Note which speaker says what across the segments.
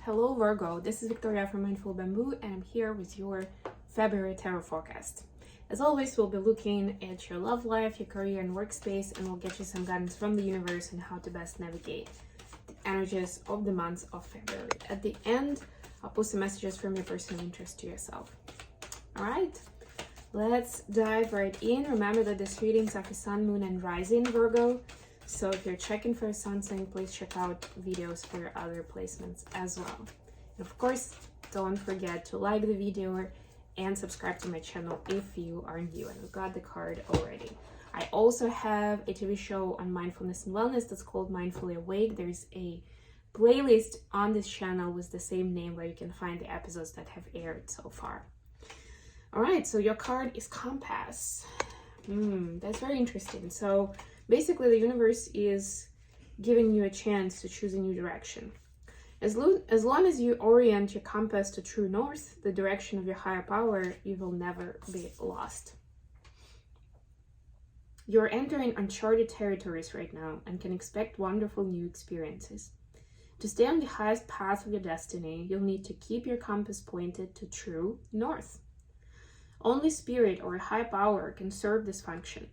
Speaker 1: Hello Virgo, this is Victoria from Mindful Bamboo and I'm here with your February tarot forecast. As always, we'll be looking at your love life, your career and workspace, and we'll get you some guidance from the universe on how to best navigate the energies of the month of February. At the end, I'll post some messages from your personal interest to yourself. Alright, let's dive right in. Remember that these readings are for Sun, Moon and Rising Virgo. So if you're checking for a sun sign, please check out videos for your other placements as well. And of course, don't forget to like the video and subscribe to my channel if you are new and you got the card already. I also have a TV show on mindfulness and wellness that's called Mindfully Awake. There's a playlist on this channel with the same name where you can find the episodes that have aired so far. All right, so your card is Compass. That's very interesting. So basically, the universe is giving you a chance to choose a new direction. As long as you orient your compass to true north, the direction of your higher power, you will never be lost. You're entering uncharted territories right now and can expect wonderful new experiences. To stay on the highest path of your destiny, you'll need to keep your compass pointed to true north. Only spirit or a high power can serve this function.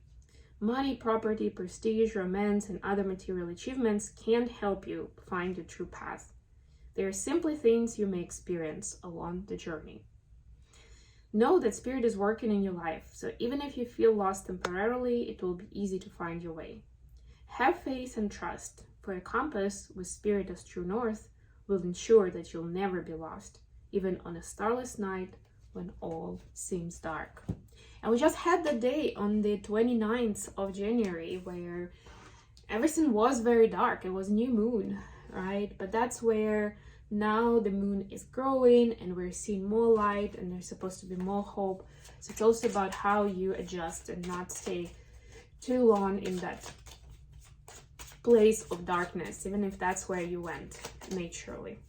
Speaker 1: Money, property, prestige, romance, and other material achievements can't help you find your true path. They are simply things you may experience along the journey. Know that spirit is working in your life, so even if you feel lost temporarily, it will be easy to find your way. Have faith and trust, for a compass with spirit as true north will ensure that you'll never be lost, even on a starless night when all seems dark. And we just had the day on the 29th of January where everything was very dark. It was new moon, right? But that's where now the moon is growing and we're seeing more light and there's supposed to be more hope. So it's also about how you adjust and not stay too long in that place of darkness, even if that's where you went naturally.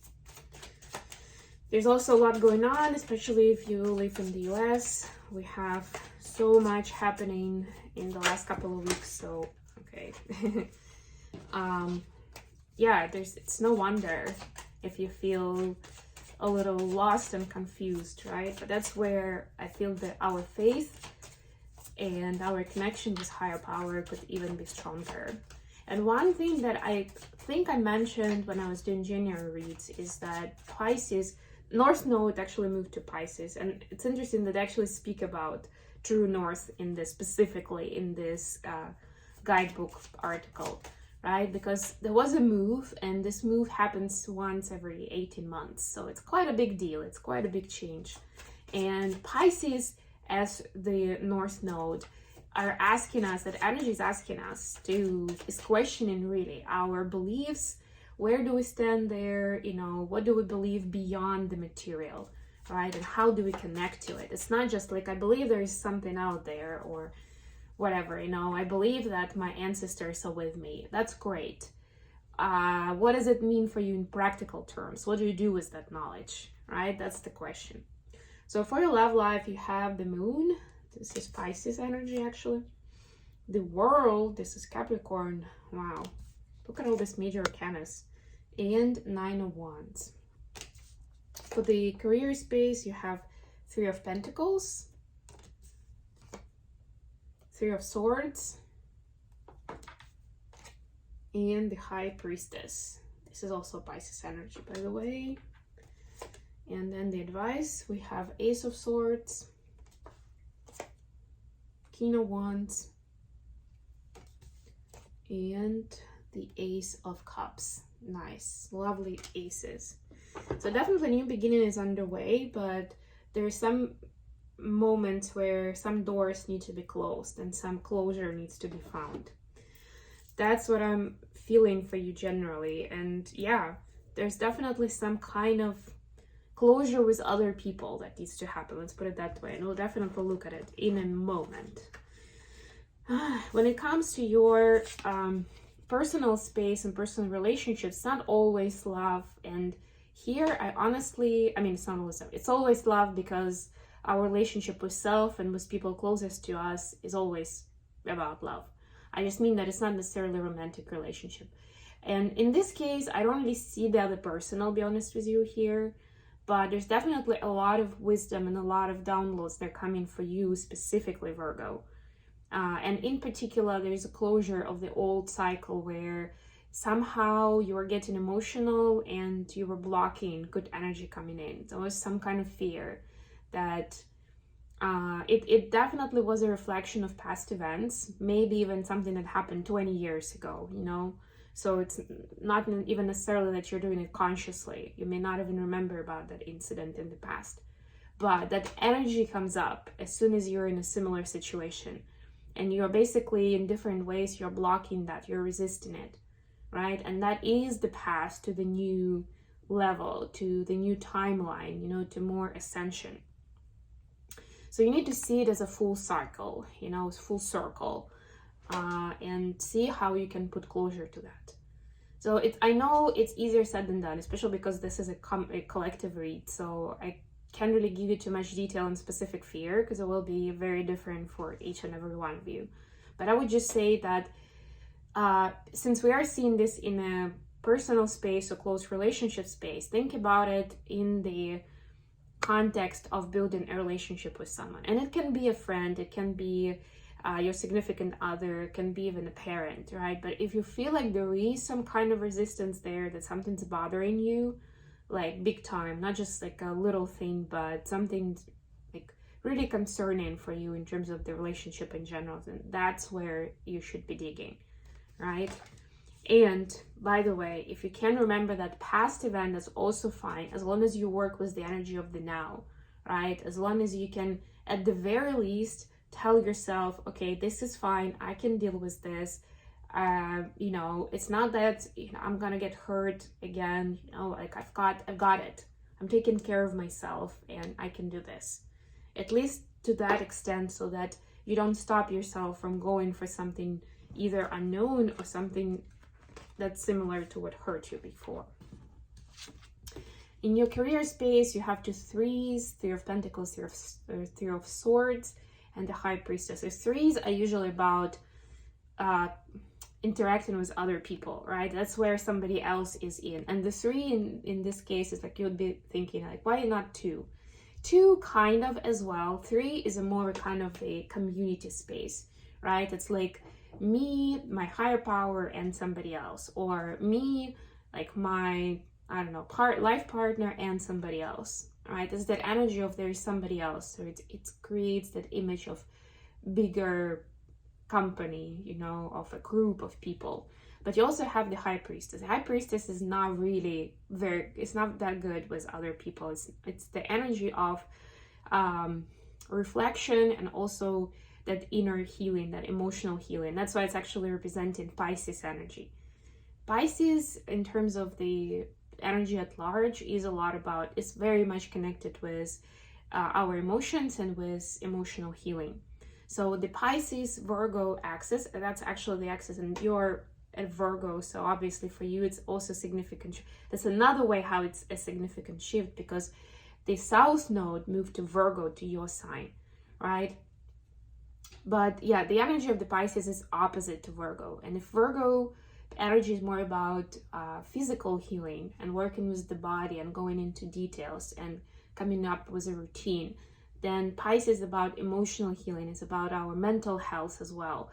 Speaker 1: There's also a lot going on, especially if you live in the US. We have so much happening in the last couple of weeks, so okay. Yeah, it's no wonder if you feel a little lost and confused, right? But that's where I feel that our faith and our connection with higher power could even be stronger. And one thing that I think I mentioned when I was doing January reads is that Pisces, North Node actually moved to Pisces, and it's interesting that they actually speak about true north in this, specifically in this guidebook article, right? Because there was a move, and this move happens once every 18 months, so it's quite a big deal. It's quite a big change. And Pisces, as the North Node, are asking us, that energy is asking us is questioning really our beliefs. Where do we stand there? You know, what do we believe beyond the material, right? And how do we connect to it? It's not just like, I believe there is something out there or whatever, you know, I believe that my ancestors are with me. That's great. What does it mean for you in practical terms? What do you do with that knowledge, right? That's the question. So for your love life, you have the moon. This is Pisces energy, actually. The world, this is Capricorn. Wow. Look at all this major arcanas. And 9 of Wands. For the career space, you have 3 of Pentacles, 3 of Swords, and the High Priestess. This is also Pisces energy, by the way. And then the advice, we have Ace of Swords, King of Wands, and the Ace of Cups. Nice, lovely aces. So definitely a new beginning is underway, but there's some moments where some doors need to be closed and some closure needs to be found. That's what I'm feeling for you generally. And yeah, there's definitely some kind of closure with other people that needs to happen. Let's put it that way. And we'll definitely look at it in a moment. When it comes to your personal space and personal relationships, it's not always love. And here it's not always love. It's always love because our relationship with self and with people closest to us is always about love. I just mean that it's not necessarily a romantic relationship. And in this case, I don't really see the other person, I'll be honest with you here, but there's definitely a lot of wisdom and a lot of downloads that are coming for you, specifically Virgo. And in particular, there's a closure of the old cycle where somehow you were getting emotional and you were blocking good energy coming in. There was some kind of fear that it definitely was a reflection of past events, maybe even something that happened 20 years ago, you know? So it's not even necessarily that you're doing it consciously. You may not even remember about that incident in the past. But that energy comes up as soon as you're in a similar situation. And you're basically, in different ways, you're blocking that, you're resisting it, right? And that is the path to the new level, to the new timeline, you know, to more ascension. So you need to see it as a full cycle, you know, full circle, and see how you can put closure to that. So I know it's easier said than done, especially because this is a collective read. So I can't really give you too much detail on specific fear because it will be very different for each and every one of you. But I would just say that since we are seeing this in a personal space or close relationship space, think about it in the context of building a relationship with someone. And it can be a friend, it can be your significant other, it can be even a parent, right? But if you feel like there is some kind of resistance there, that something's bothering you, like big time, not just like a little thing, but something like really concerning for you in terms of the relationship in general, then that's where you should be digging, right? And by the way, if you can remember that past event, that's also fine, as long as you work with the energy of the now, right? As long as you can, at the very least, tell yourself, okay, this is fine, I can deal with this. You know, it's not that, you know, I'm gonna get hurt again, you know, like I've got it. I'm taking care of myself and I can do this. At least to that extent, so that you don't stop yourself from going for something either unknown or something that's similar to what hurt you before. In your career space, you have two threes, Three of Pentacles, Three of Swords, and the High Priestess. So threes are usually about interacting with other people, right? That's where somebody else is in. And the three in this case is like, you would be thinking like, why not two? Two kind of as well. Three is a more kind of a community space, right? It's like me, my higher power, and somebody else, or me, like my, I don't know, life partner and somebody else, right? It's that energy of there is somebody else. So it creates that image of bigger company, you know, of a group of people. But you also have the High Priestess. The High Priestess is not really it's not that good with other people. It's the energy of reflection and also that inner healing, that emotional healing. That's why it's actually representing Pisces energy. Pisces, in terms of the energy at large, is a lot about, it's very much connected with our emotions and with emotional healing. So the Pisces Virgo axis, that's actually the axis, and you're at Virgo, so obviously for you it's also significant. That's another way how it's a significant shift, because the South Node moved to Virgo, to your sign, right? But yeah, the energy of the Pisces is opposite to Virgo. And if Virgo energy is more about physical healing and working with the body and going into details and coming up with a routine, then Pisces is about emotional healing. It's about our mental health as well.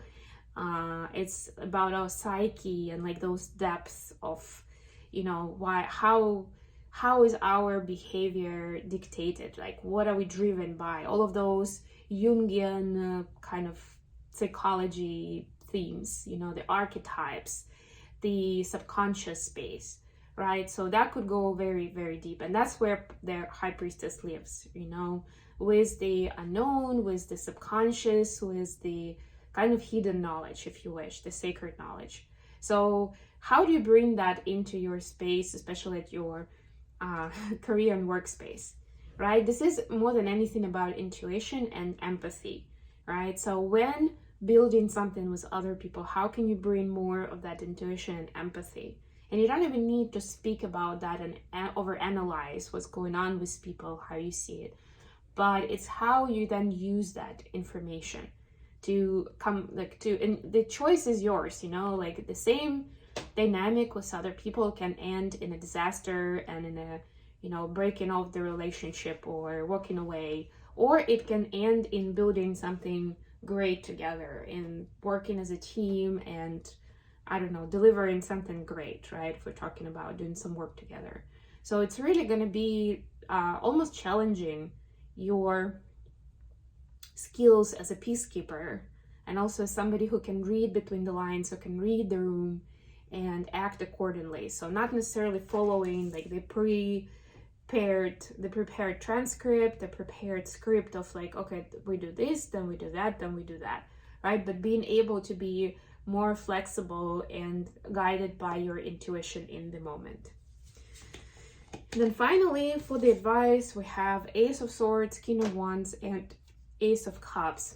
Speaker 1: It's about our psyche and like those depths of, you know, how is our behavior dictated? Like, what are we driven by? All of those Jungian kind of psychology themes, you know, the archetypes, the subconscious space, right? So that could go very, very deep. And that's where the High Priestess lives, you know, with the unknown, with the subconscious, with the kind of hidden knowledge, if you wish, the sacred knowledge. So how do you bring that into your space, especially at your career and workspace, right? This is more than anything about intuition and empathy, right? So when building something with other people, how can you bring more of that intuition and empathy? And you don't even need to speak about that and overanalyze what's going on with people, how you see it, but it's how you then use that information to come, like, to, and the choice is yours, you know, like the same dynamic with other people can end in a disaster and in a, you know, breaking off the relationship or walking away, or it can end in building something great together, in working as a team and, I don't know, delivering something great, right? If we're talking about doing some work together. So it's really going to be almost challenging your skills as a peacekeeper, and also somebody who can read between the lines, who can read the room and act accordingly. So not necessarily following like the prepared transcript, the prepared script of like, okay, we do this, then we do that, then we do that, right? But being able to be more flexible and guided by your intuition in the moment. And then finally, for the advice, we have Ace of Swords, King of Wands, and Ace of Cups.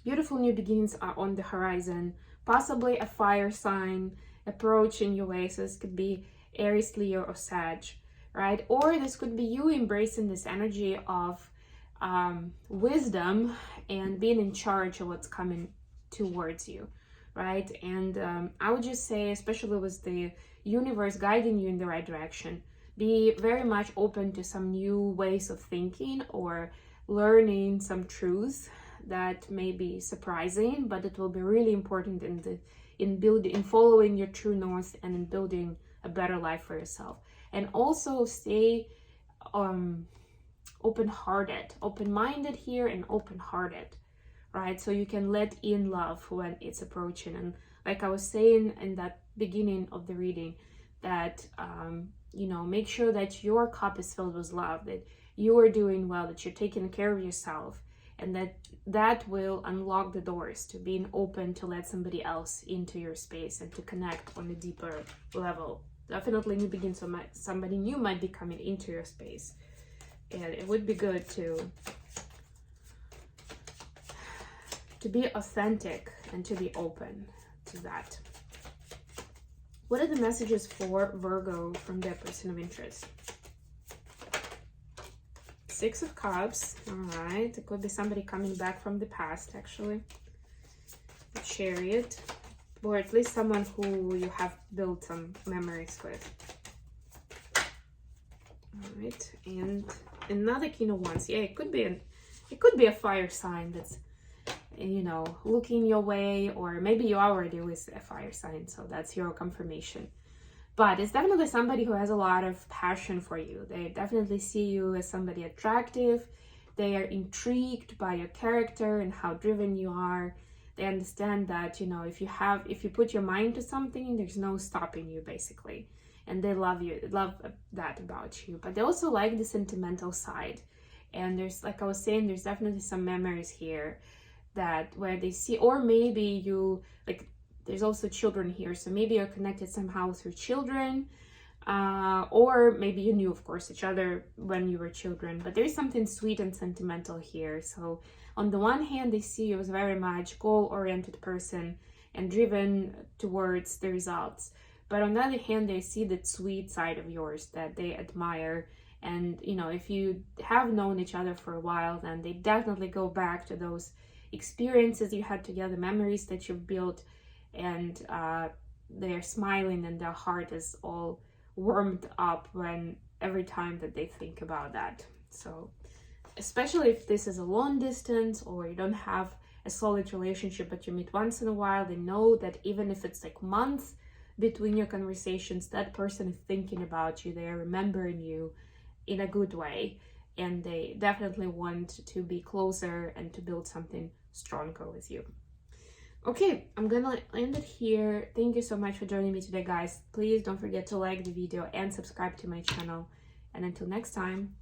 Speaker 1: Beautiful new beginnings are on the horizon, possibly a fire sign approaching your way. So this could be Aries, Leo, or Sag, right? Or this could be you embracing this energy of wisdom and being in charge of what's coming towards you, right? And I would just say, especially with the universe guiding you in the right direction, be very much open to some new ways of thinking or learning some truths that may be surprising, but it will be really important in following your true north and in building a better life for yourself. And also stay open-minded here, and open-hearted, right? So you can let in love when it's approaching. And like I was saying in that beginning of the reading, that you know, make sure that your cup is filled with love, that you are doing well, that you're taking care of yourself, and that will unlock the doors to being open to let somebody else into your space and to connect on a deeper level. Definitely new beginnings, so somebody new might be coming into your space, and it would be good to be authentic and to be open to that. What are the messages for Virgo from their person of interest? Six of Cups. All right, it could be somebody coming back from the past, actually. The Chariot, or at least someone who you have built some memories with. All right, and another King of Wands. Yeah, it could be a fire sign that's, you know, looking your way, or maybe you already with a fire sign, so that's your confirmation. But it's definitely somebody who has a lot of passion for you. They definitely see you as somebody attractive. They are intrigued by your character and how driven you are. They understand that, you know, if you put your mind to something, there's no stopping you, basically. And they love that about you. But they also like the sentimental side. And there's, like I was saying, there's definitely some memories here that where they see, or maybe you, like, there's also children here, so maybe you're connected somehow through children, or maybe you knew, of course, each other when you were children, but there's something sweet and sentimental here. So on the one hand, they see you as very much goal-oriented person and driven towards the results, but on the other hand, they see that sweet side of yours that they admire. And, you know, if you have known each other for a while, then they definitely go back to those experiences you had together, memories that you've built, and they're smiling and their heart is all warmed up every time that they think about that. So especially if this is a long distance or you don't have a solid relationship but you meet once in a while, they know that even if it's like months between your conversations, that person is thinking about you, they're remembering you in a good way, and they definitely want to be closer and to build something stronger with you. Okay, I'm gonna end it here. Thank you so much for joining me today, guys. Please don't forget to like the video and subscribe to my channel. And until next time,